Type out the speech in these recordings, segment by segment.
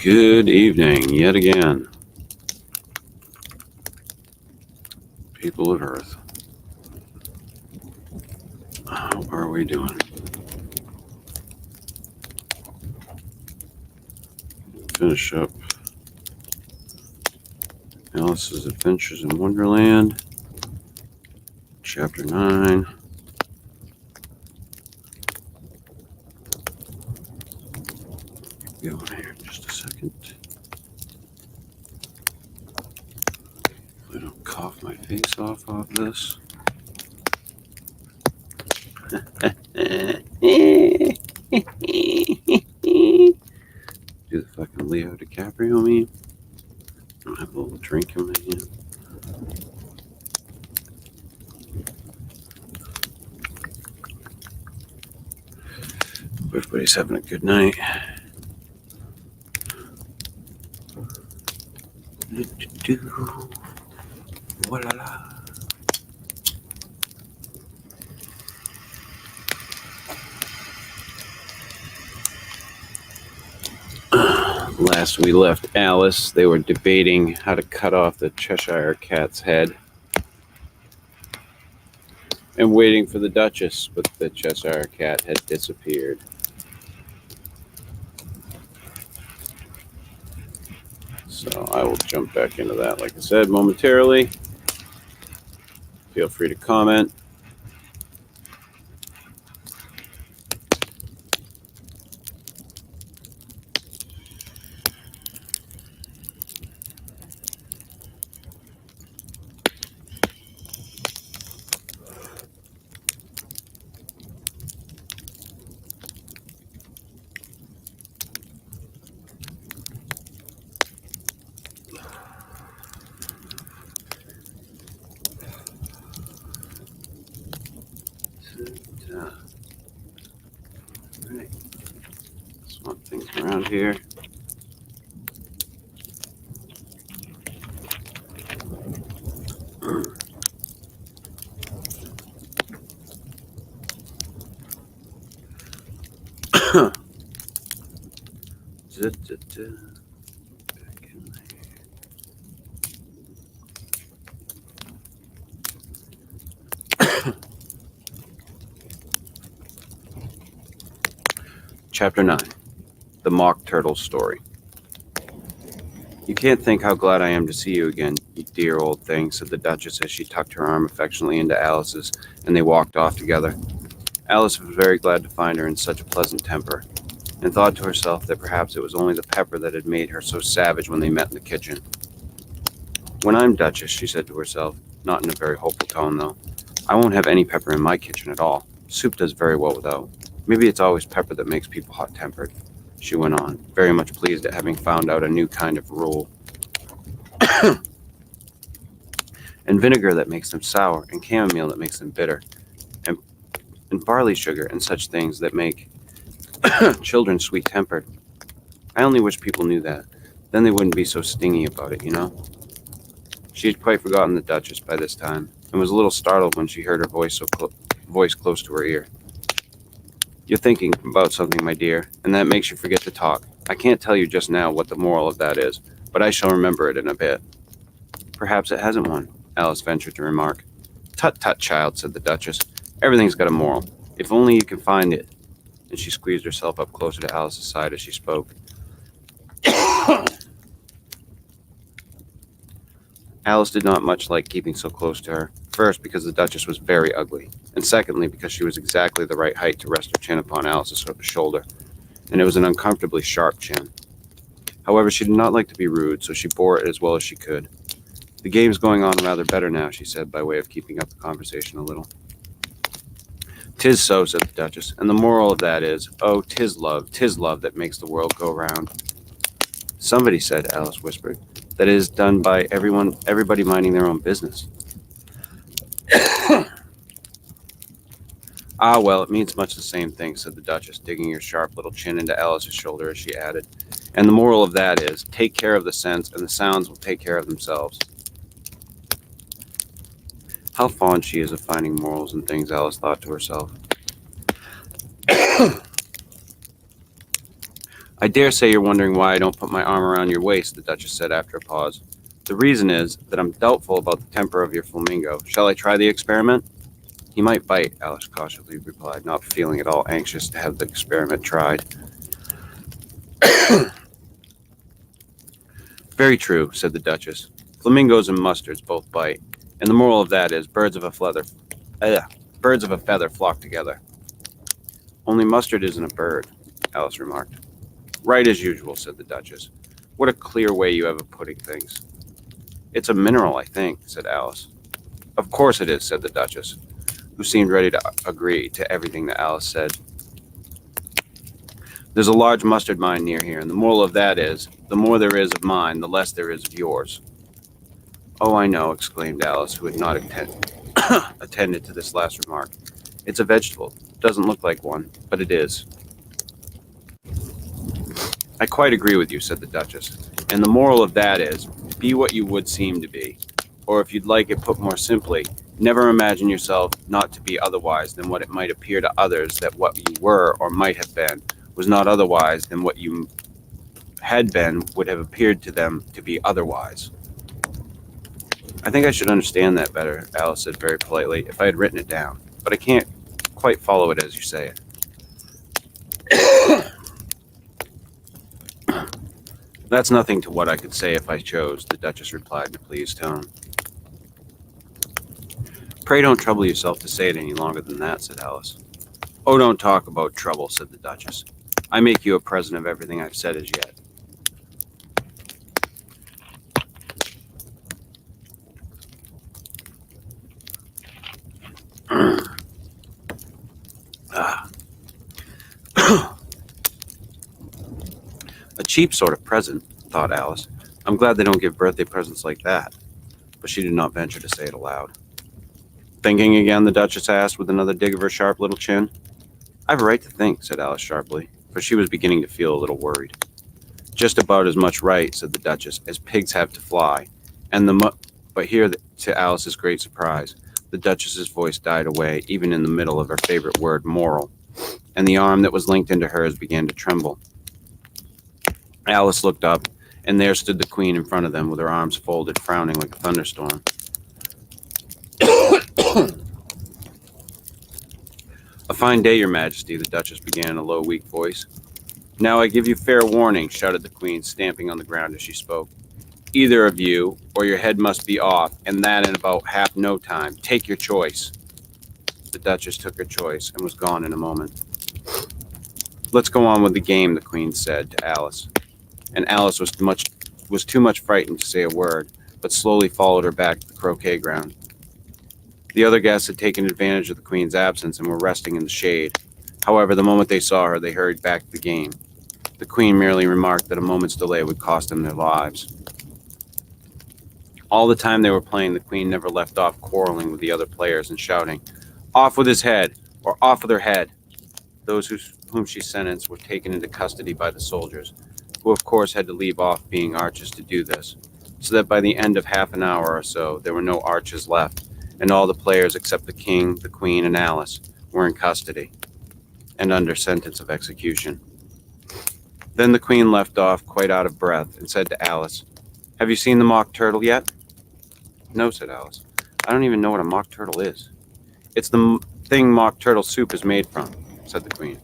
Good evening, yet again, people of Earth. How are we doing? Finish up Alice's Adventures in Wonderland, Chapter 9. Go here in just a second. I don't cough my face off this. Do the fucking Leo DiCaprio meme. I have a little drink in my hand. Everybody's having a good night. Voila. Last we left Alice, they were debating how to cut off the Cheshire Cat's head and waiting for the Duchess, but the Cheshire Cat had disappeared. So I will jump back into that, like I said, momentarily. Feel free to comment. Right. Swap things around here. Back in there. Chapter 9, The Mock Turtle Story. You can't think how glad I am to see you again, you dear old thing, said the Duchess as she tucked her arm affectionately into Alice's, and they walked off together. Alice was very glad to find her in such a pleasant temper, and thought to herself that perhaps it was only the pepper that had made her so savage when they met in the kitchen. When I'm Duchess, she said to herself, not in a very hopeful tone though, I won't have any pepper in my kitchen at all. Soup does very well without. Maybe it's always pepper that makes people hot-tempered, she went on, very much pleased at having found out a new kind of rule. And vinegar that makes them sour, and chamomile that makes them bitter, and barley sugar and such things that make children sweet-tempered. I only wish people knew that. Then they wouldn't be so stingy about it, you know? She had quite forgotten the Duchess by this time, and was a little startled when she heard her voice close to her ear. You're thinking about something, my dear, and that makes you forget to talk. I can't tell you just now what the moral of that is, but I shall remember it in a bit. Perhaps it hasn't one, Alice ventured to remark. Tut, tut, child, said the Duchess. Everything's got a moral, if only you can find it. And she squeezed herself up closer to Alice's side as she spoke. Alice did not much like keeping so close to her, first because the Duchess was very ugly, and secondly because she was exactly the right height to rest her chin upon Alice's shoulder, and it was an uncomfortably sharp chin. However, she did not like to be rude, so she bore it as well as she could. The game's going on rather better now, she said, by way of keeping up the conversation a little. 'Tis so, said the Duchess, and the moral of that is, oh, 'tis love that makes the world go round. Somebody said, Alice whispered, that is done by everybody minding their own business. Ah, well, it means much the same thing, said the Duchess, digging her sharp little chin into Alice's shoulder as she added, and the moral of that is, take care of the sense, and the sounds will take care of themselves. How fond she is of finding morals in things, Alice thought to herself. I dare say you're wondering why I don't put my arm around your waist, the Duchess said after a pause. The reason is that I'm doubtful about the temper of your flamingo. Shall I try the experiment? He might bite, Alice cautiously replied, not feeling at all anxious to have the experiment tried. Very true, said the Duchess. Flamingos and mustards both bite, and the moral of that is birds of a feather flock together. Only mustard isn't a bird, Alice remarked. Right as usual, said the Duchess. What a clear way you have of putting things. It's a mineral, I think, said Alice. Of course it is, said the Duchess, who seemed ready to agree to everything that Alice said. There's a large mustard mine near here, and the moral of that is, the more there is of mine, the less there is of yours. Oh, I know, exclaimed Alice, who had not attended to this last remark. It's a vegetable. It doesn't look like one, but it is. I quite agree with you, said the Duchess. And the moral of that is, be what you would seem to be. Or if you'd like it put more simply, never imagine yourself not to be otherwise than what it might appear to others that what you were or might have been was not otherwise than what you had been would have appeared to them to be otherwise. I think I should understand that better, Alice said very politely, if I had written it down, but I can't quite follow it as you say it. That's nothing to what I could say if I chose, the Duchess replied in a pleased tone. Pray don't trouble yourself to say it any longer than that, said Alice. Oh, don't talk about trouble, said the Duchess. I make you a present of everything I've said as yet. A cheap sort of present, thought Alice. I'm glad they don't give birthday presents like that. But she did not venture to say it aloud. Thinking again, the Duchess asked with another dig of her sharp little chin. I've a right to think, said Alice sharply, for she was beginning to feel a little worried. Just about as much right, said the Duchess, as pigs have to fly. But here, to Alice's great surprise, the Duchess's voice died away, even in the middle of her favorite word, moral, and the arm that was linked into hers began to tremble. Alice looked up, and there stood the Queen in front of them with her arms folded, frowning like a thunderstorm. A fine day, Your Majesty, the Duchess began in a low, weak voice. Now I give you fair warning, shouted the Queen, stamping on the ground as she spoke. Either of you, or your head must be off, and that in about half no time. Take your choice. The Duchess took her choice and was gone in a moment. Let's go on with the game, the Queen said to Alice. And Alice was too much frightened to say a word, but slowly followed her back to the croquet ground. The other guests had taken advantage of the Queen's absence and were resting in the shade. However, the moment they saw her, they hurried back to the game. The Queen merely remarked that a moment's delay would cost them their lives. All the time they were playing, the Queen never left off quarreling with the other players and shouting, "Off with his head," or "Off with her head." Those whom she sentenced were taken into custody by the soldiers, who of course had to leave off being archers to do this, so that by the end of half an hour or so there were no archers left, and all the players except the King, the Queen, and Alice were in custody and under sentence of execution. Then the Queen left off quite out of breath and said to Alice, "Have you seen the mock turtle yet?" "No," said Alice. "I don't even know what a mock turtle is." "It's the thing mock turtle soup is made from," said the Queen.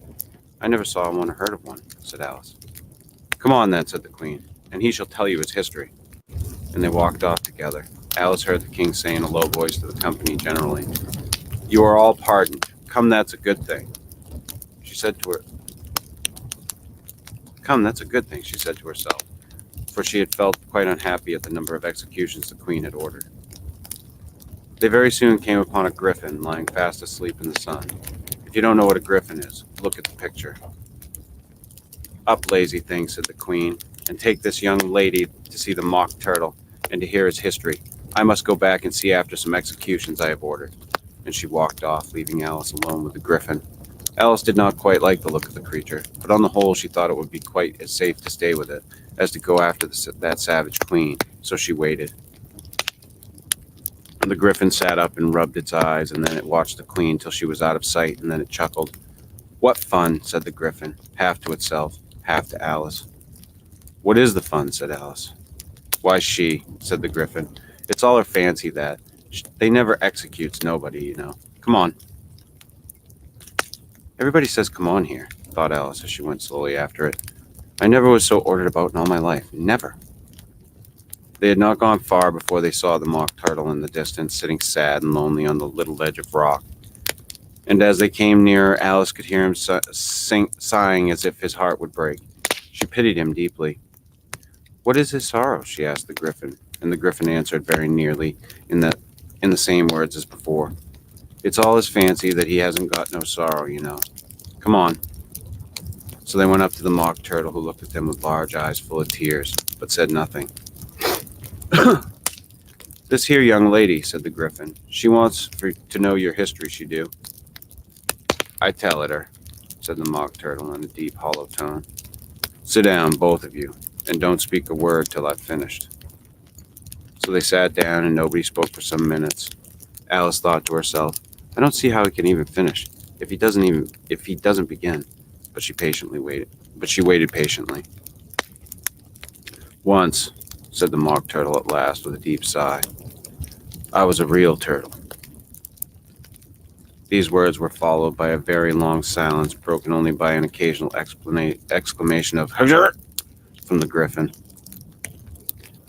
"I never saw one or heard of one," said Alice. "Come on then," said the Queen, "and he shall tell you his history." And they walked off together. Alice heard the King say in a low voice to the company generally, "You are all pardoned. Come, that's a good thing." She said to her, "Come, that's a good thing," she said to herself, for she had felt quite unhappy at the number of executions the Queen had ordered. They very soon came upon a griffin lying fast asleep in the sun. If you don't know what a griffin is, look at the picture. "Up, lazy thing," said the Queen, "and take this young lady to see the mock turtle and to hear his history. I must go back and see after some executions I have ordered." And she walked off, leaving Alice alone with the griffin. Alice did not quite like the look of the creature, but on the whole she thought it would be quite as safe to stay with it as to go after that savage Queen, so she waited. The griffin sat up and rubbed its eyes, and then it watched the Queen till she was out of sight, and then it chuckled. "What fun," said the griffin, half to itself. half to Alice. What is the fun? Said Alice. Why, she, said the Griffin. It's all her fancy that. They never executes nobody, you know. Come on. Everybody says come on here, thought Alice as she went slowly after it. I never was so ordered about in all my life. Never. They had not gone far before they saw the mock turtle in the distance, sitting sad and lonely on the little ledge of rock. And as they came nearer, Alice could hear him sighing as if his heart would break. She pitied him deeply. What is his sorrow? She asked the Griffin, and the Griffin answered very nearly in the same words as before. It's all his fancy that he hasn't got no sorrow, you know. Come on. So they went up to the mock turtle, who looked at them with large eyes full of tears, but said nothing. This here young lady, said the Griffin. She wants to know your history, she do. I tell it her, said the mock turtle in a deep, hollow tone. Sit down, both of you, and don't speak a word till I've finished. So they sat down, and nobody spoke for some minutes. Alice thought to herself, I don't see how he can even finish if he doesn't begin. But she waited patiently. Once, said the mock turtle at last with a deep sigh, I was a real turtle. These words were followed by a very long silence, broken only by an occasional exclamation of "Huzzer!" from the Griffin,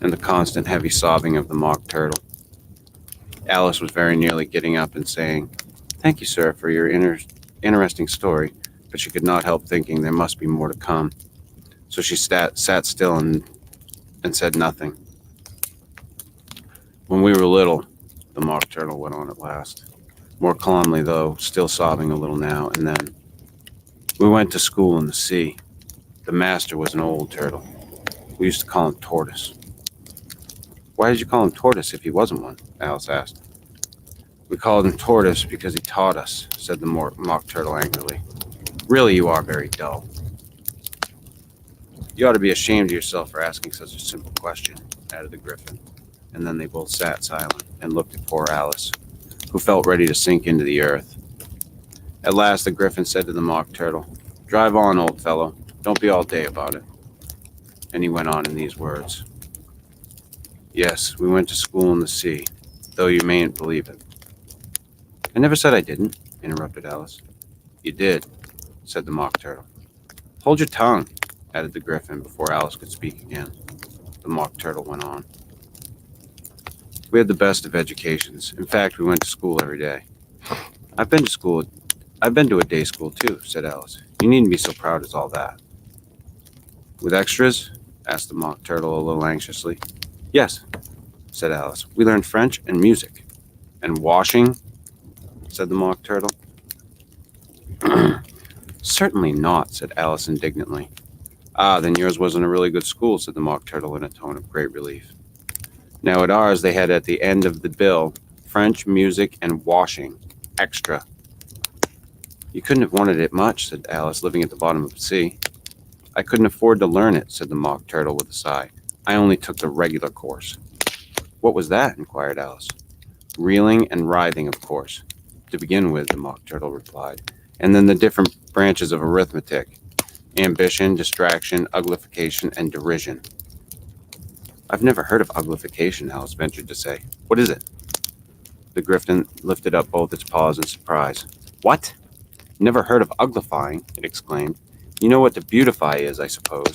and the constant heavy sobbing of the mock turtle. Alice was very nearly getting up and saying, Thank you, sir, for your interesting story, but she could not help thinking there must be more to come. So she sat still and said nothing. When we were little, the mock turtle went on at last, more calmly though, still sobbing a little now and then. We went to school in the sea. The master was an old turtle. We used to call him Tortoise. Why did you call him Tortoise if he wasn't one? Alice asked. We called him Tortoise because he taught us, said the mock turtle angrily. Really, you are very dull. You ought to be ashamed of yourself for asking such a simple question, added the Griffin. And then they both sat silent and looked at poor Alice, who felt ready to sink into the earth. At last the Griffin said to the mock turtle, Drive on, old fellow. Don't be all day about it. And he went on in these words. Yes, we went to school in the sea, though you mayn't believe it. I never said I didn't, interrupted Alice. You did, said the mock turtle. Hold your tongue, added the Griffin before Alice could speak again. The mock turtle went on. We had the best of educations. In fact, we went to school every day. I've been to a day school too, said Alice. You needn't be so proud as all that. With extras? Asked the mock turtle a little anxiously. Yes, said Alice. We learned French and music. And washing? Said the mock turtle. Certainly not, said Alice indignantly. Ah, then yours wasn't a really good school, said the mock turtle in a tone of great relief. Now at ours they had at the end of the bill French, music, and washing. Extra. You couldn't have wanted it much, said Alice, living at the bottom of the sea. I couldn't afford to learn it, said the mock turtle with a sigh. I only took the regular course. What was that? Inquired Alice. Reeling and writhing, of course. To begin with, the mock turtle replied, and then the different branches of arithmetic. Ambition, distraction, uglification, and derision. I've never heard of uglification, Alice ventured to say. What is it? The Griffin lifted up both its paws in surprise. What? Never heard of uglifying, it exclaimed. You know what to beautify is, I suppose.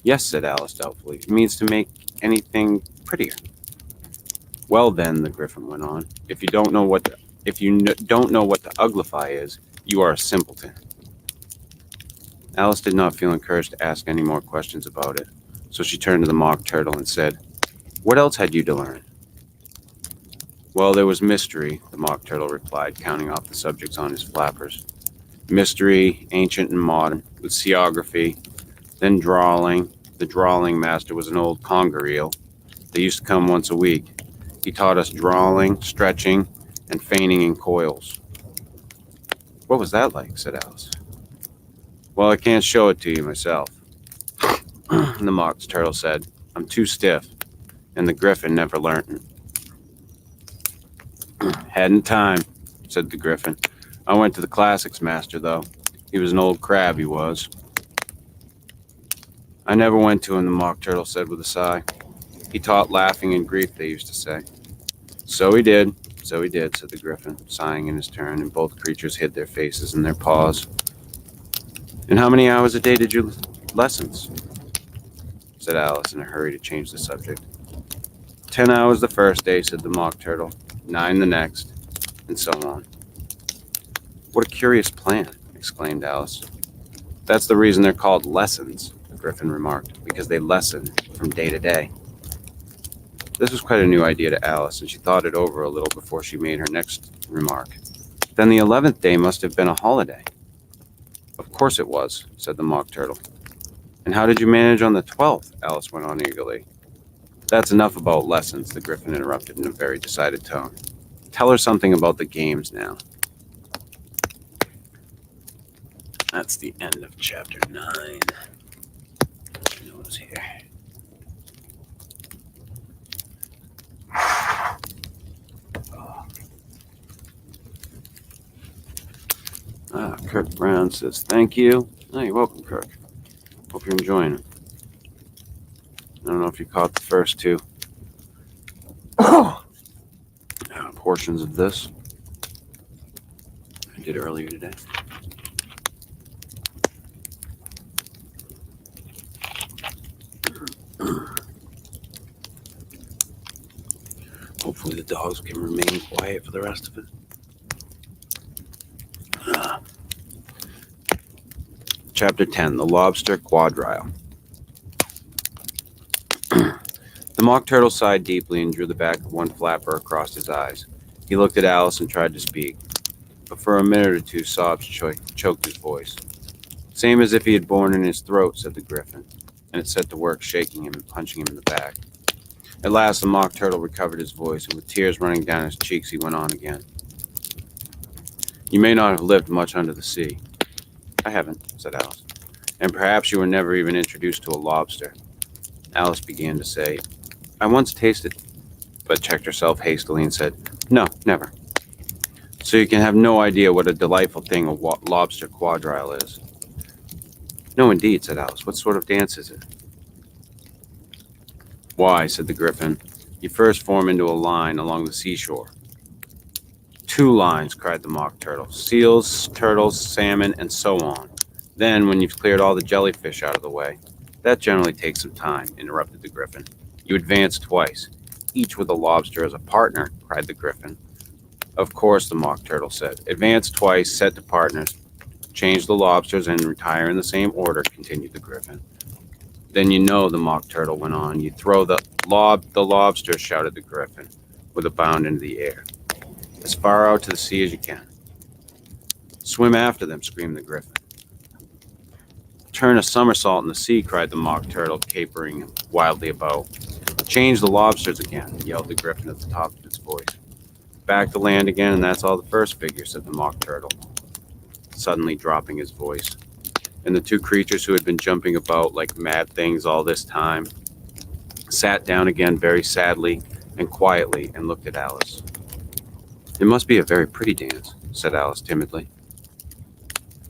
Yes, said Alice doubtfully. It means to make anything prettier. Well then, the Griffin went on, if you don't know what to uglify is, you are a simpleton. Alice did not feel encouraged to ask any more questions about it, so she turned to the mock turtle and said, What else had you to learn? Well, there was mystery, the mock turtle replied, counting off the subjects on his flappers. Mystery, ancient and modern, with seaography, then drawing. The drawing master was an old conger eel. They used to come once a week. He taught us drawing, stretching, and feigning in coils. What was that like? Said Alice. Well, I can't show it to you myself. The mock turtle said, I'm too stiff, and the Griffin never learnt it. Hadn't time, said the Griffin. I went to the classics master, though. He was an old crab, he was. I never went to him, the Mock Turtle said with a sigh. He taught laughing and grief, they used to say. So he did, said the Griffin, sighing in his turn, and both creatures hid their faces in their paws. And how many hours a day did you lessons? Said Alice in a hurry to change the subject. 10 hours the first day, said the Mock Turtle, 9 the next, and so on. What a curious plan, exclaimed Alice. That's the reason they're called lessons, the Griffin remarked, because they lessen from day to day. This was quite a new idea to Alice, and she thought it over a little before she made her next remark. Then the 11th day must have been a holiday. Of course it was, said the Mock Turtle. And how did you manage on the 12th? Alice went on eagerly. That's enough about lessons, the Griffin interrupted in a very decided tone. Tell her something about the games now. That's the end of chapter 9. Notes here. Kirk Brown says, thank you. Oh, you're welcome, Kirk. Hope you're enjoying it. I don't know if you caught the first two portions of this. I did earlier today. Hopefully the dogs can remain quiet for the rest of it. Chapter 10, The Lobster Quadrille. The Mock Turtle sighed deeply and drew the back of one flapper across his eyes. He looked at Alice and tried to speak, but for a minute or two sobs choked his voice. Same as if he had borne in his throat, said the Griffin, and it set to work shaking him and punching him in the back. At last the Mock Turtle recovered his voice, and with tears running down his cheeks he went on again. You may not have lived much under the sea. I haven't, said Alice. And perhaps you were never even introduced to a lobster. Alice began to say, I once tasted, but checked herself hastily and said, no, never. So you can have no idea what a delightful thing a lobster quadrille is. No, indeed, said Alice. What sort of dance is it? Why, said the Griffin, you first form into a line along the seashore. 2 lines, cried the Mock Turtle. Seals, turtles, salmon, and so on. Then, when you've cleared all the jellyfish out of the way. That generally takes some time, interrupted the Griffin. You advance twice, each with a lobster as a partner, cried the Griffin. Of course, the Mock Turtle said. Advance twice, set to partners. Change the lobsters and retire in the same order, continued the Griffin. Then you know, the Mock Turtle went on. You throw the lobster, shouted the Griffin, with a bound into the air. As far out to the sea as you can. Swim after them, screamed the Griffin. Turn a somersault in the sea, cried the Mock Turtle, capering wildly about. Change the lobsters again, yelled the Griffin at the top of its voice. Back to land again, and that's all the first figure, said the Mock Turtle, suddenly dropping his voice. And the 2 creatures who had been jumping about like mad things all this time sat down again very sadly and quietly and looked at Alice. It must be a very pretty dance, said Alice timidly.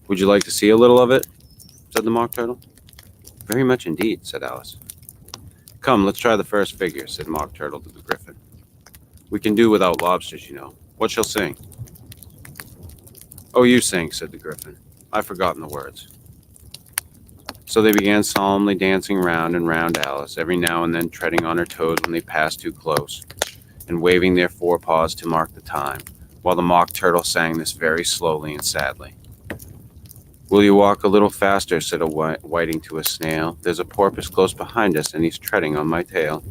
Would you like to see a little of it? Said the Mock Turtle. Very much indeed, said Alice. Come, let's try the first figure, said Mock Turtle to the Griffin. We can do without lobsters, you know. What shall sing? Oh, you sing, said the Griffin. I've forgotten the words. So they began solemnly dancing round and round Alice, every now and then treading on her toes when they passed too close, and waving their forepaws to mark the time, while the Mock Turtle sang this very slowly and sadly. Will you walk a little faster, said a whiting to a snail. There's a porpoise close behind us, and he's treading on my tail.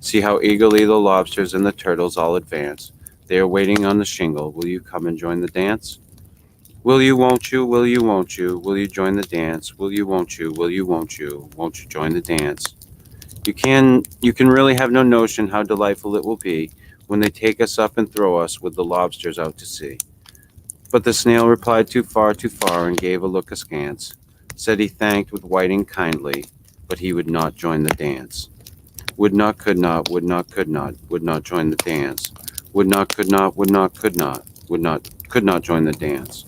See how eagerly the lobsters and the turtles all advance. They are waiting on the shingle. Will you come and join the dance? Will you, won't you, will you, won't you, will you join the dance? Will you, won't you, will you, won't you join the dance? You can really have no notion how delightful it will be when they take us up and throw us with the lobsters out to sea. But the snail replied too far, and gave a look askance. Said he thanked with whiting kindly, but he would not join the dance. Would not, could not, would not, could not, would not join the dance. Would not, could not, would not, could not, would not, could not join the dance.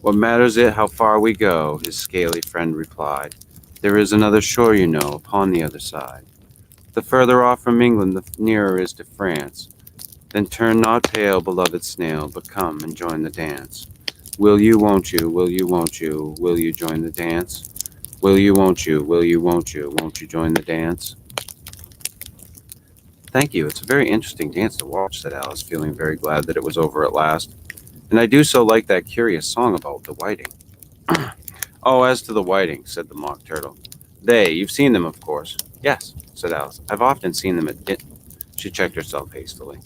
What matters it how far we go, his scaly friend replied. There is another shore, you know, upon the other side. The further off from England, the nearer is to France. Then turn not pale, beloved snail, but come and join the dance. Will you, won't you, will you, won't you, will you join the dance? Will you, won't you, will you, won't you join the dance? Thank you, it's a very interesting dance to watch, said Alice, feeling very glad that it was over at last. And I do so like that curious song about the whiting. Oh, as to the whiting, said the Mock Turtle. You've seen them, of course. Yes, said Alice. I've often seen them at She checked herself hastily.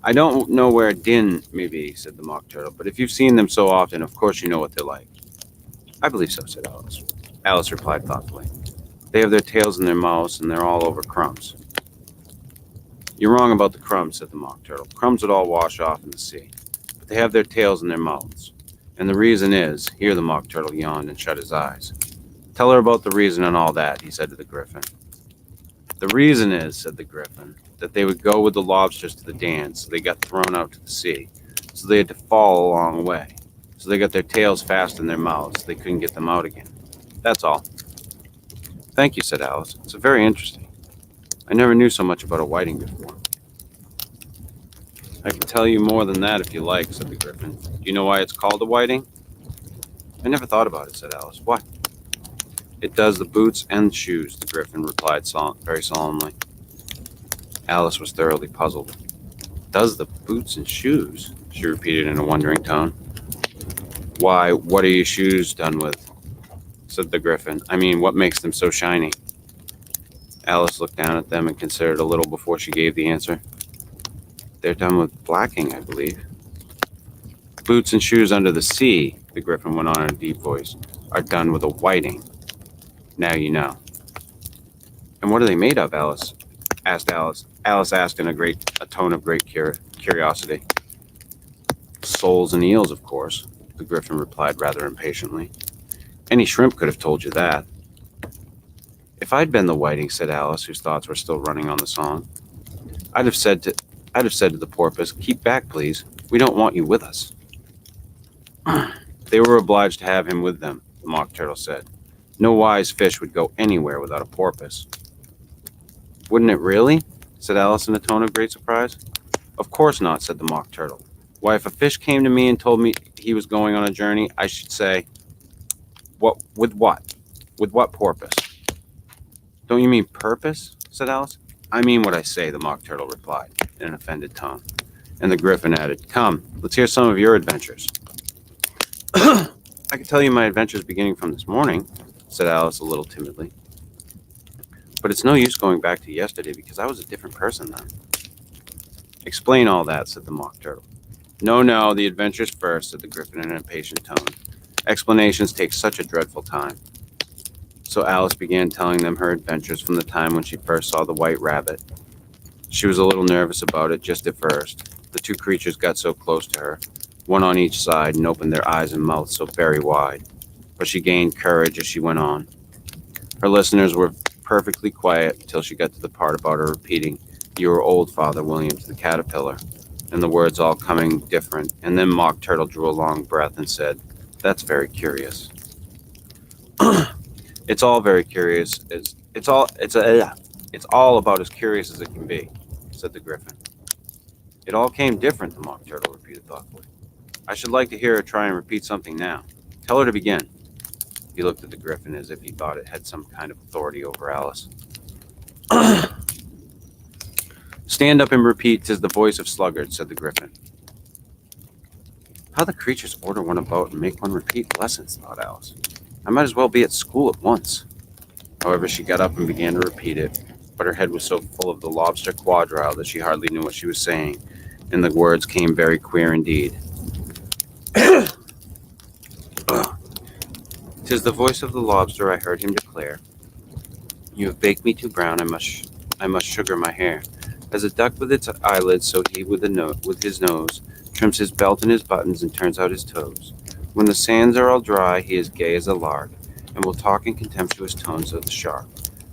I don't know where Din may be, said the Mock Turtle, but if you've seen them so often, of course you know what they're like. I believe so, said Alice. Alice replied thoughtfully. They have their tails in their mouths, and they're all over crumbs. You're wrong about the crumbs, said the Mock Turtle. Crumbs would all wash off in the sea. But they have their tails in their mouths. And the reason is, here the Mock Turtle yawned and shut his eyes. Tell her about the reason and all that, he said to the Griffin. The reason is, said the Griffin, that they would go with the lobsters to the dance, so they got thrown out to the sea. So they had to fall a long way. So they got their tails fast in their mouths, so they couldn't get them out again. That's all. Thank you, said Alice. It's very interesting. I never knew so much about a whiting before. I can tell you more than that if you like, said the Griffin. Do you know why it's called a whiting? I never thought about it, said Alice. What? It does the boots and shoes, the Griffin replied very solemnly. Alice was thoroughly puzzled. Does the boots and shoes? She repeated in a wondering tone. Why, what are your shoes done with? Said the Griffin. I mean, what makes them so shiny? Alice looked down at them and considered a little before she gave the answer. They're done with blacking, I believe. Boots and shoes under the sea, the Griffin went on in a deep voice, are done with a whiting. Now you know. And what are they made of, Alice? Asked Alice. Alice asked in a tone of great curiosity. Soles and eels, of course, the Griffin replied rather impatiently. Any shrimp could have told you that. If I'd been the whiting, said Alice, whose thoughts were still running on the song, I'd have said to the porpoise, keep back, please. We don't want you with us. They were obliged to have him with them, the Mock Turtle said. No wise fish would go anywhere without a porpoise. Wouldn't it really? Said Alice in a tone of great surprise. Of course not, said the Mock Turtle. Why, if a fish came to me and told me he was going on a journey, I should say, what? With what? With what porpoise? Don't you mean purpose? Said Alice. I mean what I say, the Mock Turtle replied in an offended tone. And the Griffin added, come, let's hear some of your adventures. I can tell you my adventures beginning from this morning, said Alice a little timidly. But it's no use going back to yesterday because I was a different person then. Explain all that, said the Mock Turtle. No, the adventures first, said the Griffin in an impatient tone. Explanations take such a dreadful time. So Alice began telling them her adventures from the time when she first saw the white rabbit. She was a little nervous about it just at first. The two creatures got so close to her, one on each side, and opened their eyes and mouths so very wide. But she gained courage as she went on. Her listeners were perfectly quiet till she got to the part about her repeating, "You were old, Father William," to the caterpillar, and the words all coming different. And then Mock Turtle drew a long breath and said, "That's very curious." It's all very curious. It's all about as curious as it can be, said the Griffin. It all came different, the Mock Turtle repeated thoughtfully. I should like to hear her try and repeat something now. Tell her to begin. He looked at the Griffin as if he thought it had some kind of authority over Alice. Stand up and repeat, 'tis the voice of Sluggard, said the Griffin. How the creatures order one about and make one repeat lessons, thought Alice. I might as well be at school at once. However, she got up and began to repeat it, but her head was so full of the lobster quadrille that she hardly knew what she was saying, and the words came very queer indeed. 'Tis the voice of the lobster, I heard him declare. You have baked me too brown, I must sugar my hair. As a duck with its eyelids, so he with his nose trims his belt and his buttons and turns out his toes. When the sands are all dry, he is gay as a lark, and will talk in contemptuous tones of the shark.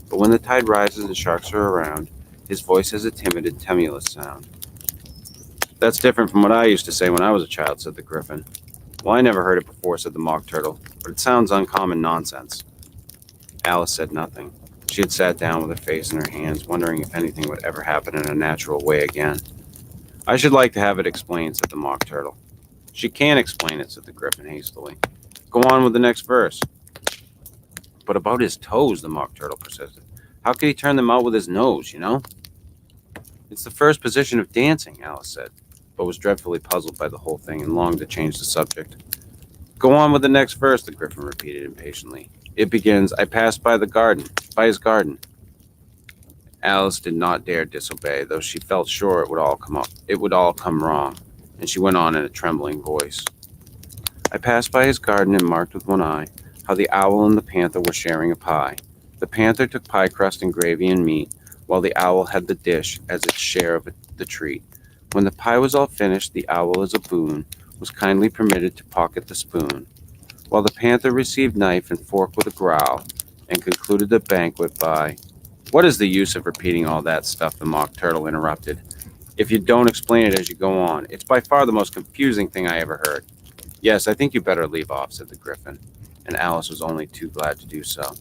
But when the tide rises and sharks are around, his voice has a timid and tremulous sound. That's different from what I used to say when I was a child, said the Griffin. Well, I never heard it before, said the Mock Turtle, but it sounds uncommon nonsense. Alice said nothing. She had sat down with her face in her hands, wondering if anything would ever happen in a natural way again. I should like to have it explained, said the Mock Turtle. She can't explain it, said the Gryphon hastily. Go on with the next verse. But about his toes, the Mock Turtle persisted. How could he turn them out with his nose, you know? It's the first position of dancing, Alice said, but was dreadfully puzzled by the whole thing and longed to change the subject. Go on with the next verse, the Gryphon repeated impatiently. It begins, I passed by his garden. Alice did not dare disobey, though she felt sure it would all come wrong, and she went on in a trembling voice. I passed by his garden and marked with one eye how the owl and the panther were sharing a pie. The panther took pie crust and gravy and meat, while the owl had the dish as its share of the treat. When the pie was all finished, the owl, as a boon, was kindly permitted to pocket the spoon, while the panther received knife and fork with a growl, and concluded the banquet by... What is the use of repeating all that stuff, the Mock Turtle interrupted, if you don't explain it as you go on? It's by far the most confusing thing I ever heard. Yes, I think you better leave off, said the Gryphon, and Alice was only too glad to do so.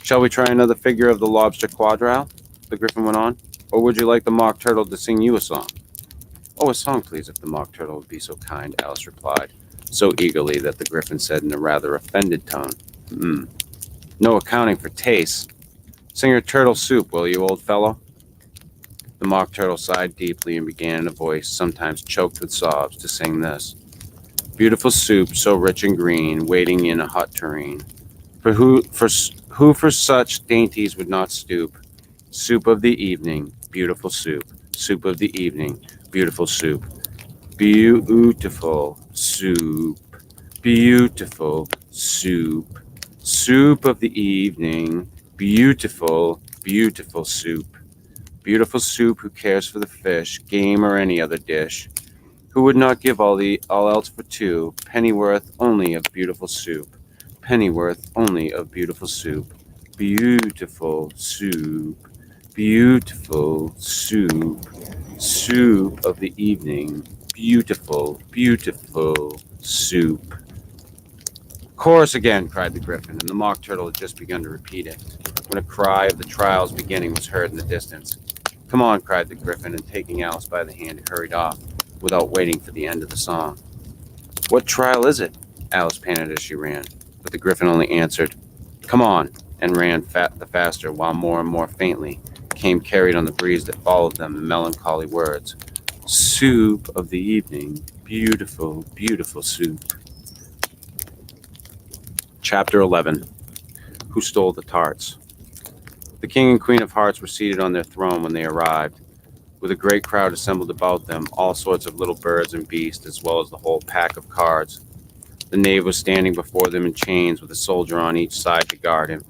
Shall we try another figure of the lobster quadrille? The Gryphon went on. Or would you like the Mock Turtle to sing you a song? Oh, a song, please, if the Mock Turtle would be so kind, Alice replied, so eagerly that the Gryphon said in a rather offended tone, No accounting for tastes. Sing her turtle soup, will you, old fellow? The Mock Turtle sighed deeply and began in a voice sometimes choked with sobs to sing this. Beautiful soup, so rich and green, waiting in a hot tureen. Who for such dainties would not stoop? Soup of the evening, beautiful soup. Soup of the evening, beautiful soup. Beautiful soup. Beautiful soup. Soup of the evening, beautiful, beautiful soup. Beautiful soup, who cares for the fish, game, or any other dish? Who would not give all else for two? Pennyworth only of beautiful soup. Pennyworth only of beautiful soup. Beautiful soup. Beautiful soup. Soup of the evening. Beautiful, beautiful soup. Chorus again, cried the Gryphon, and the Mock Turtle had just begun to repeat it, when a cry of the trial's beginning was heard in the distance. Come on, cried the Gryphon, and taking Alice by the hand, he hurried off, without waiting for the end of the song. What trial is it? Alice panted as she ran, but the Gryphon only answered, Come on, and ran the faster, while more and more faintly came carried on the breeze that followed them the melancholy words, Soup of the evening, beautiful, beautiful soup. Chapter 11. Who Stole the Tarts? The King and Queen of Hearts were seated on their throne when they arrived, with a great crowd assembled about them, all sorts of little birds and beasts, as well as the whole pack of cards. The knave was standing before them in chains, with a soldier on each side to guard him,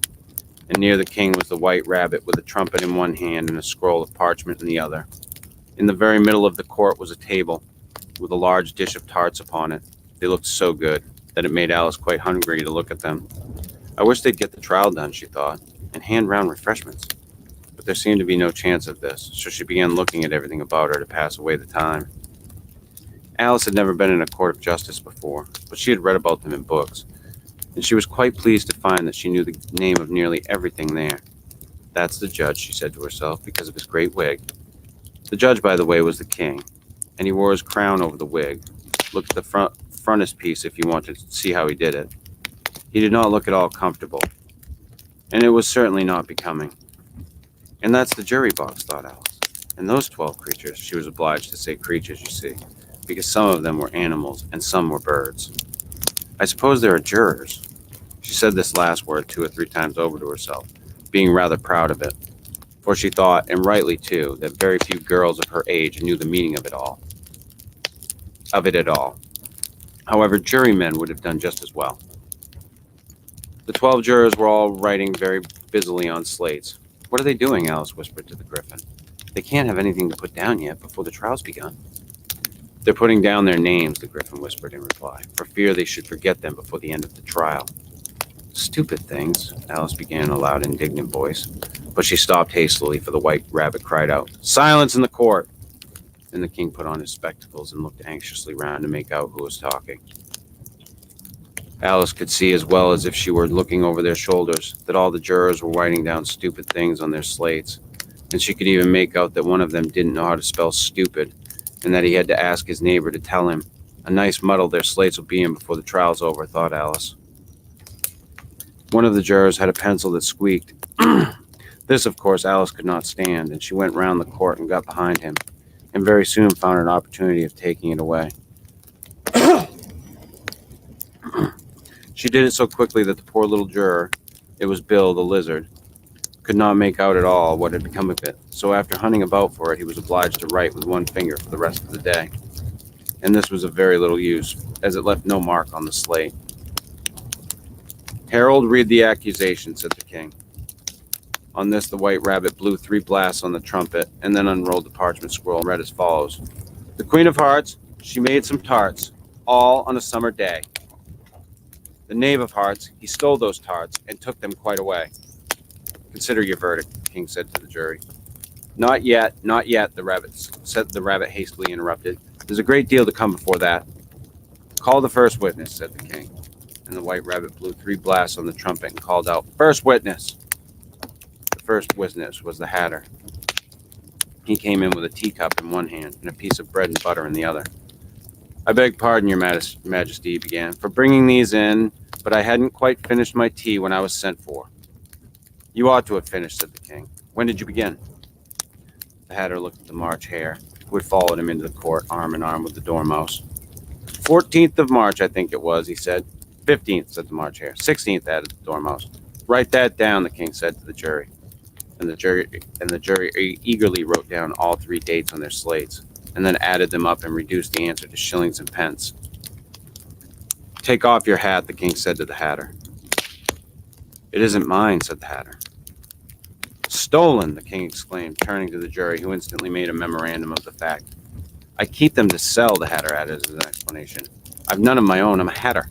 and near the king was the white rabbit, with a trumpet in one hand and a scroll of parchment in the other. In the very middle of the court was a table, with a large dish of tarts upon it. They looked so good that it made Alice quite hungry to look at them. I wish they'd get the trial done, she thought, and hand round refreshments. But there seemed to be no chance of this, so she began looking at everything about her to pass away the time. Alice had never been in a court of justice before, but she had read about them in books, and she was quite pleased to find that she knew the name of nearly everything there. That's the judge, she said to herself, because of his great wig. The judge, by the way, was the king, and he wore his crown over the wig. Look at the frontispiece if you wanted to see how he did it. He did not look at all comfortable, and it was certainly not becoming. And that's the jury box, thought Alice. And those 12 creatures, she was obliged to say creatures, you see, because some of them were animals and some were birds. I suppose there are jurors. She said this last word 2 or 3 times over to herself, being rather proud of it, for she thought, and rightly too, that very few girls of her age knew the meaning of it at all. However, jurymen would have done just as well. The 12 jurors were all writing very busily on slates. What are they doing? Alice whispered to the Gryphon. They can't have anything to put down yet before the trial's begun. They're putting down their names, the Gryphon whispered in reply, for fear they should forget them before the end of the trial. Stupid things, Alice began in a loud, indignant voice, but she stopped hastily, for the white rabbit cried out, Silence in the court! Then the king put on his spectacles and looked anxiously round to make out who was talking. Alice could see as well as if she were looking over their shoulders that all the jurors were writing down stupid things on their slates, and she could even make out that one of them didn't know how to spell stupid, and that he had to ask his neighbor to tell him. A nice muddle their slates will be in before the trial's over, thought Alice. One of the jurors had a pencil that squeaked. This, of course, Alice could not stand, and she went round the court and got behind him, and very soon found an opportunity of taking it away. She did it so quickly that the poor little juror, it was Bill the lizard, could not make out at all what had become of it. So after hunting about for it, he was obliged to write with one finger for the rest of the day. And this was of very little use, as it left no mark on the slate. "Harold, read the accusation," said the king. On this, the white rabbit blew 3 blasts on the trumpet, and then unrolled the parchment scroll and read as follows. "The Queen of Hearts, she made some tarts, all on a summer day. The Knave of Hearts, he stole those tarts and took them quite away." "Consider your verdict," the king said to the jury. Not yet, the rabbit hastily interrupted. "There's a great deal to come before that." "Call the first witness," said the king. And the white rabbit blew 3 blasts on the trumpet and called out, "First witness!" The first witness was the Hatter. He came in with a teacup in one hand and a piece of bread and butter in the other. "I beg pardon, your majesty," he began, "for bringing these in, but I hadn't quite finished my tea when I was sent for." "You ought to have finished," said the king. "When did you begin?" The Hatter looked at the March Hare, who had followed him into the court, arm in arm with the Dormouse. 14th of March, I think it was," he said. 15th, said the March Hare. 16th, added the Dormouse. "Write that down," the king said to the jury. And the jury eagerly wrote down all 3 dates on their slates, and then added them up and reduced the answer to shillings and pence. "Take off your hat," the king said to the Hatter. "It isn't mine," said the Hatter. "Stolen!" the king exclaimed, turning to the jury, who instantly made a memorandum of the fact. "I keep them to sell," the Hatter added as an explanation. "I've none of my own. I'm a Hatter."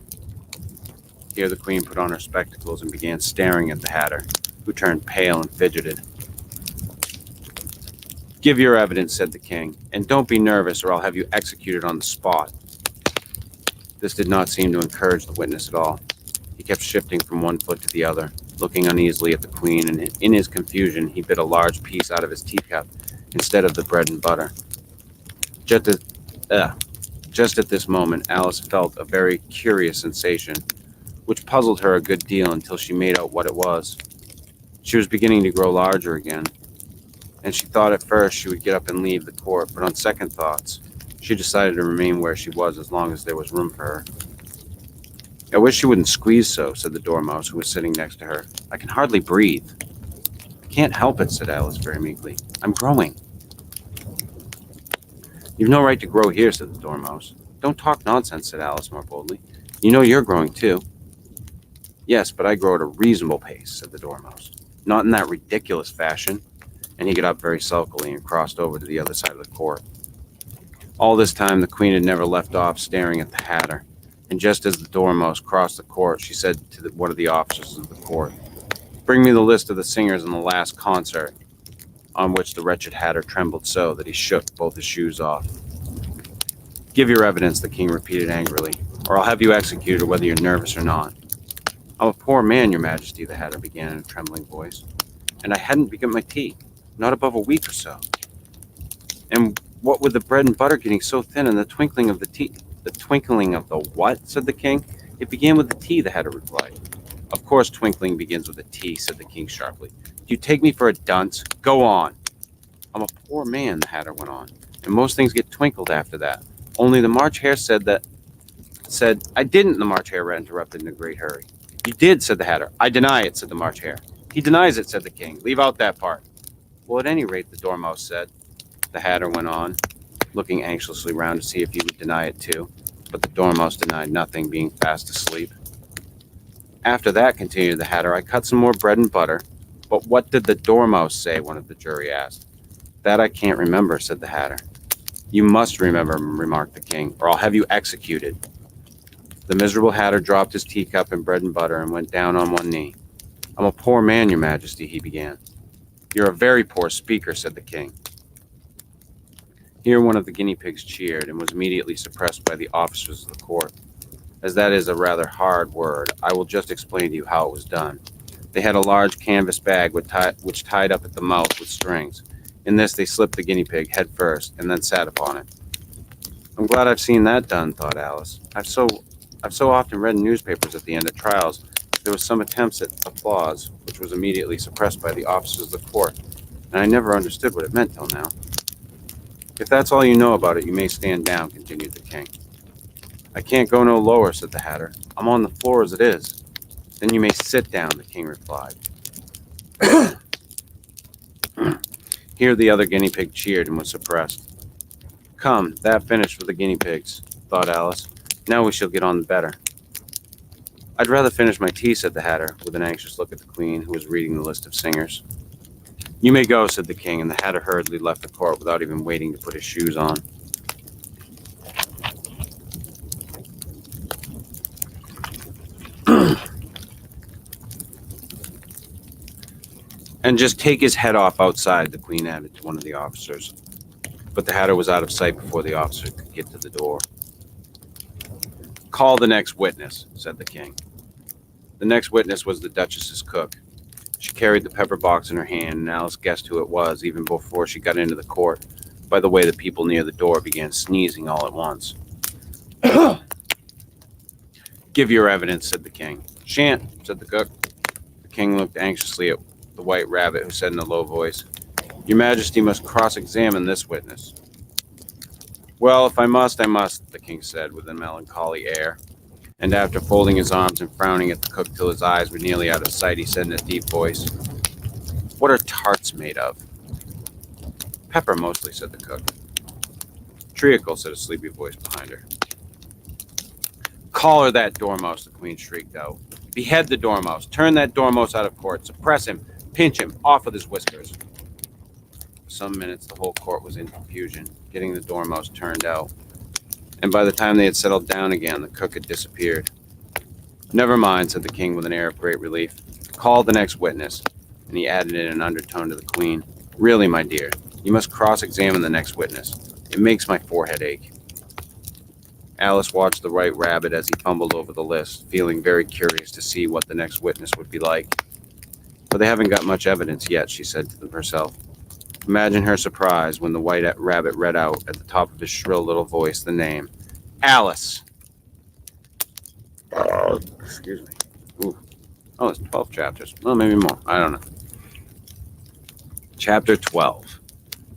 Here the queen put on her spectacles and began staring at the Hatter, who turned pale and fidgeted. "Give your evidence," said the king, "and don't be nervous or I'll have you executed on the spot." This did not seem to encourage the witness at all. He kept shifting from one foot to the other, looking uneasily at the queen, and in his confusion he bit a large piece out of his teacup instead of the bread and butter. Just at this moment, Alice felt a very curious sensation, which puzzled her a good deal until she made out what it was. She was beginning to grow larger again, and she thought at first she would get up and leave the court, but on second thoughts, she decided to remain where she was as long as there was room for her. "I wish you wouldn't squeeze so," said the Dormouse, who was sitting next to her. "I can hardly breathe." "I can't help it," said Alice very meekly. "I'm growing." "You've no right to grow here," said the Dormouse. "Don't talk nonsense," said Alice more boldly. "You know you're growing too." "Yes, but I grow at a reasonable pace," said the Dormouse. "Not in that ridiculous fashion." And he got up very sulkily and crossed over to the other side of the court. All this time the queen had never left off staring at the Hatter, and just as the Dormouse crossed the court, she said to one of the officers of the court, "Bring me the list of the singers in the last concert," on which the wretched Hatter trembled so that he shook both his shoes off. "Give your evidence," the king repeated angrily, "or I'll have you executed whether you're nervous or not." "I'm a poor man, your majesty," the Hatter began in a trembling voice, "and I hadn't begun my tea, not above a week or so. And what with the bread and butter getting so thin and the twinkling of the tea—" "The twinkling of the what?" said the king. "It began with the tea," the Hatter replied. "Of course twinkling begins with a T," said the king sharply. "Do you take me for a dunce? Go on." "I'm a poor man," the Hatter went on, "and most things get twinkled after that. Only the March Hare said..." "I didn't," the March Hare interrupted in a great hurry. "You did," said the Hatter. "I deny it," said the March Hare. "He denies it," said the king. "Leave out that part." "Well, at any rate," the Dormouse said. The Hatter went on, looking anxiously round to see if he would deny it too, but the Dormouse denied nothing, being fast asleep. "After that," continued the Hatter, "I cut some more bread and butter." "But what did the Dormouse say?" one of the jury asked. "That I can't remember," said the Hatter. "You must remember," remarked the king, "or I'll have you executed." The miserable Hatter dropped his teacup and bread and butter and went down on one knee. "I'm a poor man, your majesty," he began. "You're a very poor speaker," said the king. Here one of the guinea pigs cheered and was immediately suppressed by the officers of the court. As that is a rather hard word, I will just explain to you how it was done. They had a large canvas bag which tied up at the mouth with strings. In this they slipped the guinea pig head first and then sat upon it. I'm glad I've seen that done, thought Alice. I've so often read in newspapers at the end of trials there was some attempts at applause, which was immediately suppressed by the officers of the court, and I never understood what it meant till now. If that's all you know about it, you may stand down, continued the king. I can't go no lower, said the Hatter. I'm on the floor as it is. Then you may sit down, the king replied. Here the other guinea pig cheered and was suppressed. Come, that finished with the guinea pigs, thought Alice. Now we shall get on better. I'd rather finish my tea, said the Hatter, with an anxious look at the queen, who was reading the list of singers. You may go, said the king, and the Hatter hurriedly left the court without even waiting to put his shoes on. And just take his head off outside, the queen added to one of the officers. But the Hatter was out of sight before the officer could get to the door. Call the next witness, said the king. The next witness was the Duchess's cook. She carried the pepper box in her hand, and Alice guessed who it was even before she got into the court, by the way the people near the door began sneezing all at once. Give your evidence, said the king. Shan't, said the cook. The king looked anxiously at the white rabbit, who said in a low voice, Your Majesty must cross-examine this witness. Well, if I must, the king said with a melancholy air. And after folding his arms and frowning at the cook till his eyes were nearly out of sight, he said in a deep voice, What are tarts made of? Pepper mostly, said the cook. Treacle, said a sleepy voice behind her. Collar that dormouse, the queen shrieked out. Behead the dormouse. Turn that dormouse out of court. Suppress him. Pinch him. Off with his whiskers. For some minutes, the whole court was in confusion, getting the dormouse turned out. And by the time they had settled down again, the cook had disappeared. Never mind, said the king with an air of great relief. Call the next witness. And he added in an undertone to the queen, Really, my dear, you must cross-examine the next witness. It makes my forehead ache. Alice watched the white rabbit as he fumbled over the list, feeling very curious to see what the next witness would be like. But they haven't got much evidence yet, she said to herself. Imagine her surprise when the white rabbit read out at the top of his shrill little voice the name, Alice. Excuse me. Ooh. Oh, it's 12 chapters. Well, maybe more. I don't know. Chapter 12.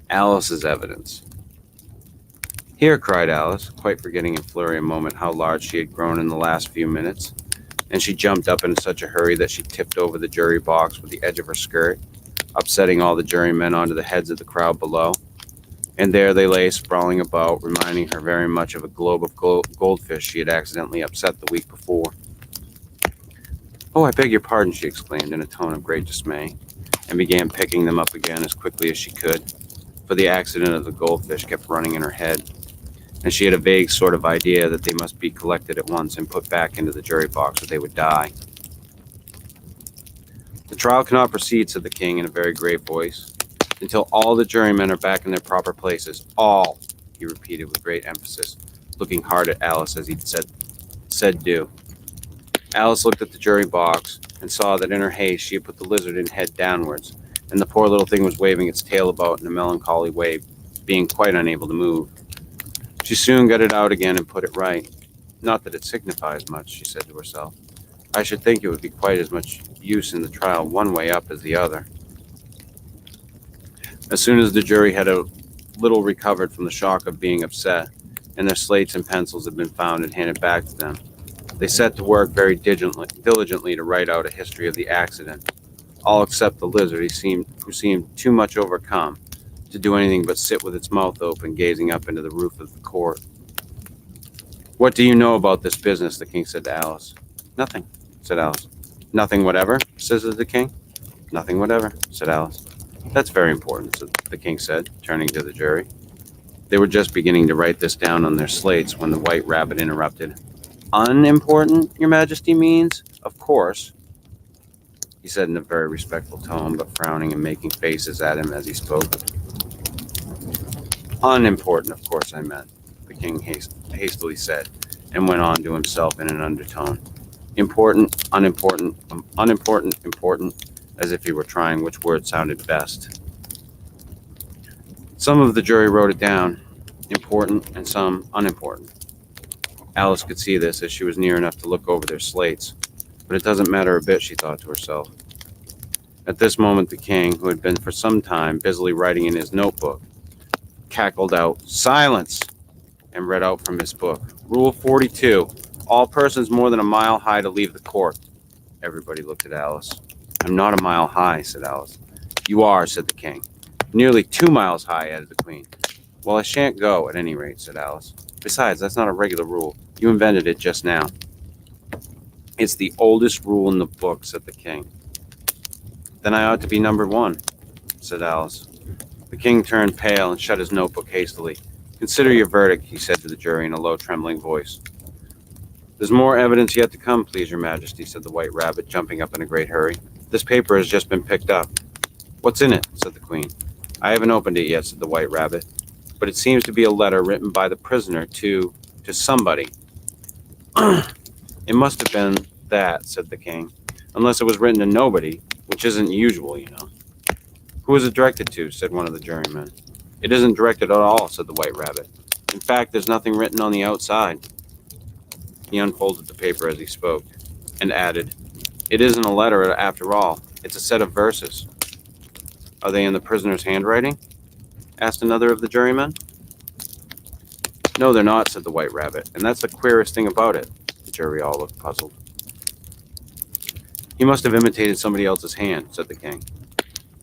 Alice's Evidence. Here, cried Alice, quite forgetting in flurry a moment how large she had grown in the last few minutes, and she jumped up in such a hurry that she tipped over the jury box with the edge of her skirt, upsetting all the jurymen onto the heads of the crowd below. And there they lay sprawling about, reminding her very much of a globe of goldfish she had accidentally upset the week before. Oh, I beg your pardon, she exclaimed in a tone of great dismay, and began picking them up again as quickly as she could, for the accident of the goldfish kept running in her head, and she had a vague sort of idea that they must be collected at once and put back into the jury box or they would die. The trial cannot proceed, said the king in a very grave voice, until all the jurymen are back in their proper places. All, he repeated with great emphasis, looking hard at Alice as he said do. Alice looked at the jury box and saw that in her haste she had put the lizard in head downwards, and the poor little thing was waving its tail about in a melancholy way, being quite unable to move. She soon got it out again and put it right. Not that it signifies much, she said to herself. I should think it would be quite as much use in the trial one way up as the other. As soon as the jury had a little recovered from the shock of being upset, and their slates and pencils had been found and handed back to them, they set to work very diligently to write out a history of the accident, all except the lizard, who seemed too much overcome to do anything but sit with its mouth open, gazing up into the roof of the court. What do you know about this business? The king said to Alice. Nothing, said Alice. Nothing whatever, says the king. Nothing whatever, said Alice. That's very important, the king said, turning to the jury. They were just beginning to write this down on their slates when the white rabbit interrupted. Unimportant, your majesty means? Of course, he said in a very respectful tone, but frowning and making faces at him as he spoke. Unimportant, of course I meant, the king hastily said, and went on to himself in an undertone. Important, unimportant, unimportant, important, as if he were trying which word sounded best. Some of the jury wrote it down, important, and some unimportant. Alice could see this as she was near enough to look over their slates, but it doesn't matter a bit, she thought to herself. At this moment, the king, who had been for some time busily writing in his notebook, cackled out, "Silence!" and read out from his book, "Rule 42, all persons more than a mile high to leave the court." Everybody looked at Alice. "I'm not a mile high," said Alice. "You are," said the king. "Nearly 2 miles high," added the queen. "Well, I shan't go, at any rate," said Alice. "Besides, that's not a regular rule. You invented it just now." "It's the oldest rule in the book," said the king. "Then I ought to be number 1, said Alice. The king turned pale and shut his notebook hastily. "Consider your verdict," he said to the jury in a low, trembling voice. "There's more evidence yet to come, please, your majesty," said the white rabbit, jumping up in a great hurry. "This paper has just been picked up." "What's in it?" said the queen. "I haven't opened it yet," said the white rabbit, "but it seems to be a letter written by the prisoner to somebody." "It must have been that," said the king, "unless it was written to nobody, which isn't usual, you know." "Who is it directed to?" said one of the jurymen. "It isn't directed at all," said the white rabbit. "In fact, there's nothing written on the outside." He unfolded the paper as he spoke, and added, "It isn't a letter after all. It's a set of verses." "Are they in the prisoner's handwriting?" asked another of the jurymen. "No, they're not," said the white rabbit, "and that's the queerest thing about it." The jury all looked puzzled. "He must have imitated somebody else's hand," said the king.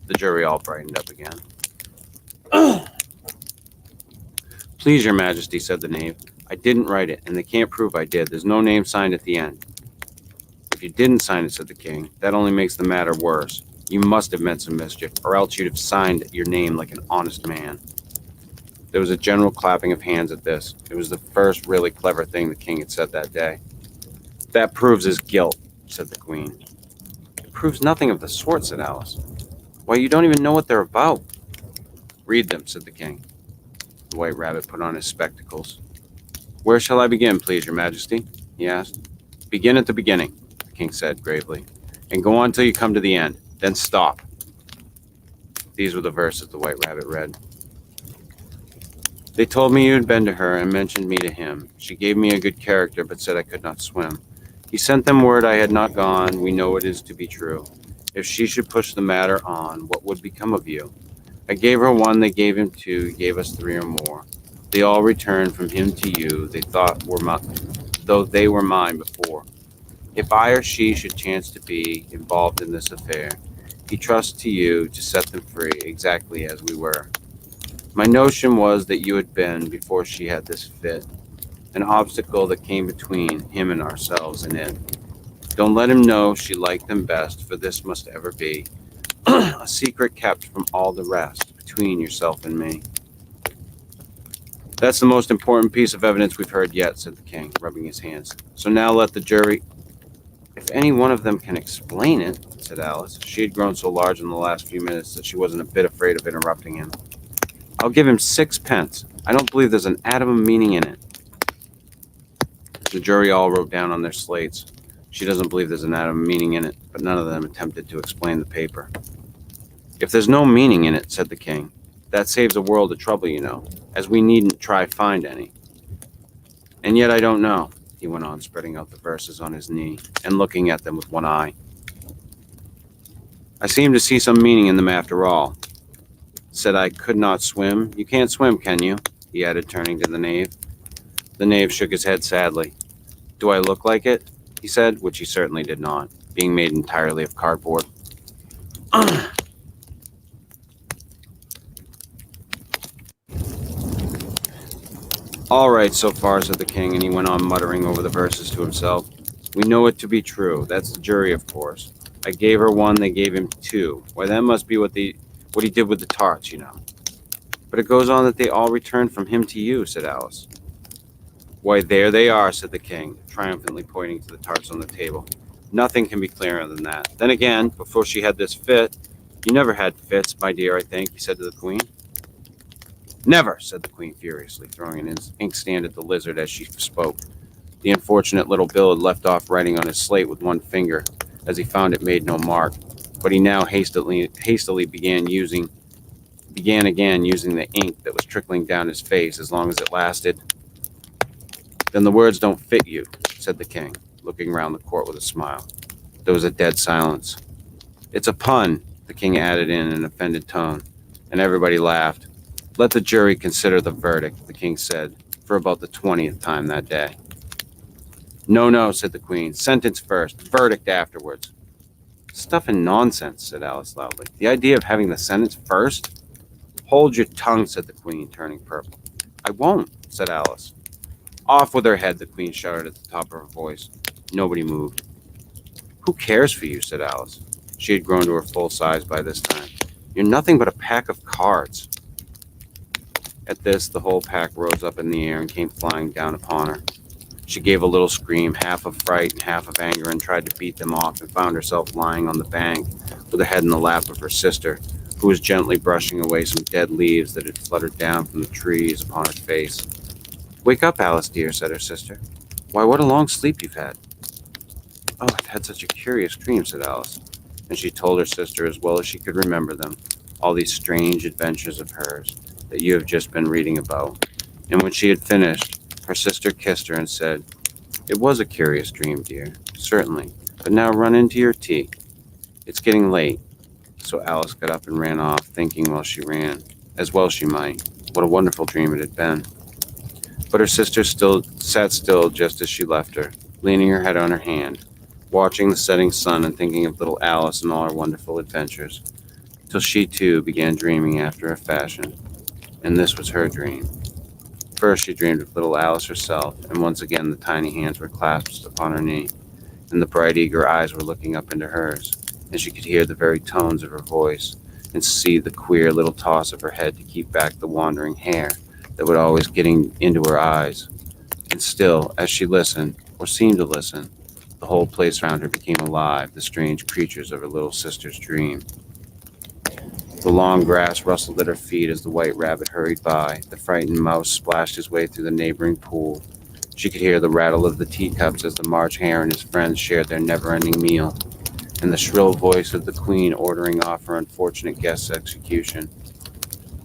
The jury all brightened up again. "Please, your majesty," said the knave, "I didn't write it, and they can't prove I did. There's no name signed at the end." "If you didn't sign it," said the king, "that only makes the matter worse. You must have meant some mischief, or else you'd have signed your name like an honest man." There was a general clapping of hands at this. It was the first really clever thing the king had said that day. "That proves his guilt," said the queen. "It proves nothing of the sort," said Alice. "Why, you don't even know what they're about." "Read them," said the king. The white rabbit put on his spectacles. "Where shall I begin, please, your majesty?" he asked. "Begin at the beginning," the king said gravely, "and go on till you come to the end. Then stop." These were the verses the white rabbit read. "They told me you had been to her and mentioned me to him. She gave me a good character, but said I could not swim. He sent them word I had not gone. We know it is to be true. If she should push the matter on, what would become of you? I gave her 1, they gave him 2, he gave us 3 or more. They all returned from him to you, they thought though they were mine before. If I or she should chance to be involved in this affair, he trusts to you to set them free exactly as we were. My notion was that you had been, before she had this fit, an obstacle that came between him and ourselves and it. Don't let him know she liked them best, for this must ever be a secret kept from all the rest, between yourself and me." "That's the most important piece of evidence we've heard yet," said the king, rubbing his hands. "So now let the jury—" "If any one of them can explain it," said Alice. She had grown so large in the last few minutes that she wasn't a bit afraid of interrupting him. "I'll give him 6 pence. I don't believe there's an atom of meaning in it." The jury all wrote down on their slates, "She doesn't believe there's an atom of meaning in it," but none of them attempted to explain the paper. "If there's no meaning in it," said the king, "that saves a world of trouble, you know, as we needn't try find any. And yet I don't know," he went on, spreading out the verses on his knee and looking at them with one eye. "I seem to see some meaning in them after all. Said I could not swim. You can't swim, can you?" he added, turning to the knave. The knave shook his head sadly. "Do I look like it?" he said, which he certainly did not, being made entirely of cardboard. "All right, so far," said the king, and he went on muttering over the verses to himself. "We know it to be true. That's the jury, of course. I gave her 1, they gave him 2. Why, that must be what he did with the tarts, you know." "But it goes on that they all returned from him to you," said Alice. "Why, there they are," said the king, triumphantly pointing to the tarts on the table. "Nothing can be clearer than that. Then again, before she had this fit—" "You never had fits, my dear, I think," he said to the queen. "Never," said the queen furiously, throwing an inkstand at the lizard as she spoke. The unfortunate little Bill had left off writing on his slate with one finger, as he found it made no mark, but he now hastily began again using the ink that was trickling down his face as long as it lasted. "Then the words don't fit you," said the king, looking round the court with a smile. There was a dead silence. "It's a pun," the king added in an offended tone, and everybody laughed. "Let the jury consider the verdict," the king said, for about the 20th time that day. "No, no," said the queen. "Sentence first, verdict afterwards." "Stuff and nonsense," said Alice loudly. "The idea of having the sentence first." "Hold your tongue," said the queen, turning purple. "I won't," said Alice. "Off with her head," the queen shouted at the top of her voice. Nobody moved. "Who cares for you?" said Alice. She had grown to her full size by this time. "You're nothing but a pack of cards." At this, the whole pack rose up in the air and came flying down upon her. She gave a little scream, half of fright and half of anger, and tried to beat them off, and found herself lying on the bank with her head in the lap of her sister, who was gently brushing away some dead leaves that had fluttered down from the trees upon her face. "Wake up, Alice dear," said her sister. "Why, what a long sleep you've had." "Oh, I've had such a curious dream," said Alice, and she told her sister, as well as she could remember them, all these strange adventures of hers that you have just been reading about. And when she had finished, her sister kissed her and said, "It was a curious dream, dear, certainly, but now run into your tea. It's getting late." So Alice got up and ran off, thinking while she ran, as well she might, what a wonderful dream it had been. But her sister still sat still just as she left her, leaning her head on her hand, watching the setting sun and thinking of little Alice and all her wonderful adventures, till she too began dreaming after a fashion. And this was her dream. First she dreamed of little Alice herself, and once again the tiny hands were clasped upon her knee, and the bright eager eyes were looking up into hers, and she could hear the very tones of her voice, and see the queer little toss of her head to keep back the wandering hair that would always getting into her eyes. And still, as she listened, or seemed to listen, the whole place round her became alive, the strange creatures of her little sister's dream. The long grass rustled at her feet as the white rabbit hurried by. The frightened mouse splashed his way through the neighboring pool. She could hear the rattle of the teacups as the March hare and his friends shared their never-ending meal, and the shrill voice of the queen ordering off her unfortunate guest's execution.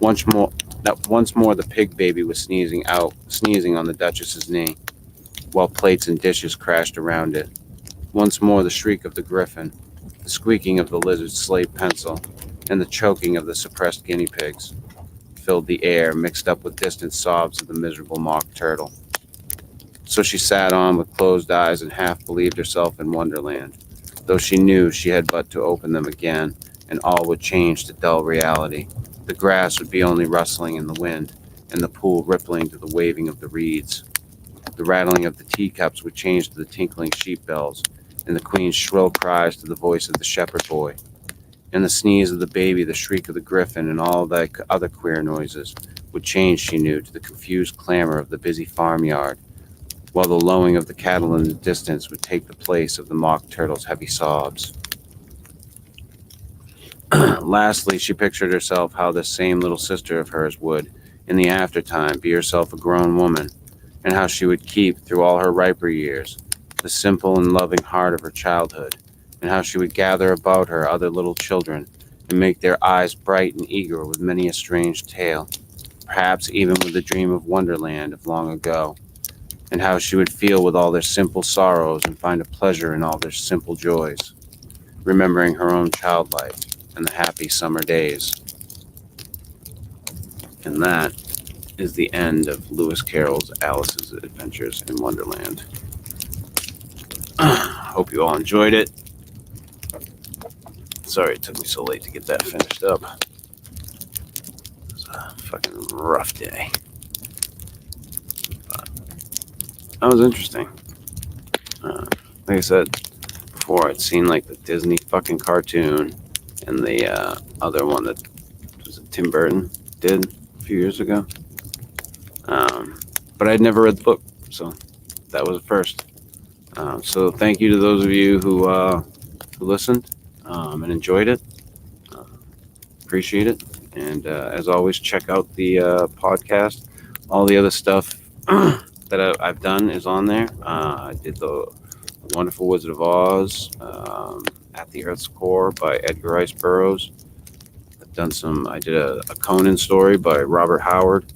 Once more the pig baby was sneezing on the Duchess's knee, while plates and dishes crashed around it. Once more the shriek of the griffin, the squeaking of the lizard's slate pencil, and the choking of the suppressed guinea pigs filled the air, mixed up with distant sobs of the miserable mock turtle. So she sat on with closed eyes and half believed herself in Wonderland, though she knew she had but to open them again, and all would change to dull reality. The grass would be only rustling in the wind, and the pool rippling to the waving of the reeds. The rattling of the teacups would change to the tinkling sheep bells, and the queen's shrill cries to the voice of the shepherd boy, and the sneeze of the baby, the shriek of the griffin, and all the other queer noises would change, she knew, to the confused clamor of the busy farmyard, while the lowing of the cattle in the distance would take the place of the mock turtle's heavy sobs. Lastly, she pictured herself how this same little sister of hers would, in the aftertime, be herself a grown woman, and how she would keep, through all her riper years, the simple and loving heart of her childhood, and how she would gather about her other little children, and make their eyes bright and eager with many a strange tale, perhaps even with the dream of Wonderland of long ago, and how she would feel with all their simple sorrows and find a pleasure in all their simple joys, remembering her own child life and the happy summer days. And that is the end of Lewis Carroll's Alice's Adventures in Wonderland. Hope you all enjoyed it. Sorry it took me so late to get that finished up. It was a fucking rough day. But that was interesting. Like I said before, I'd seen like the Disney fucking cartoon and the other one that was it Tim Burton did a few years ago. But I'd never read the book, so that was a first. So thank you to those of you who listened and enjoyed it. Appreciate it. And as always, check out the podcast. All the other stuff that I've done is on there. I did the Wonderful Wizard of Oz, At the Earth's Core by Edgar Rice Burroughs. I did a Conan story by Robert Howard.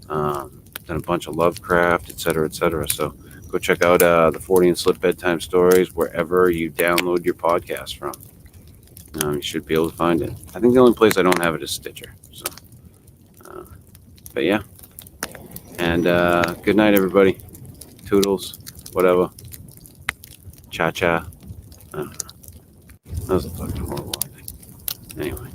Done a bunch of Lovecraft, etc., etc. So go check out the Fortean Slip Bedtime Stories wherever you download your podcast from. You should be able to find it. I think the only place I don't have it is Stitcher. So, but yeah. And good night, everybody. Toodles, whatever. Cha cha. That was a fucking horrible thing. Anyway.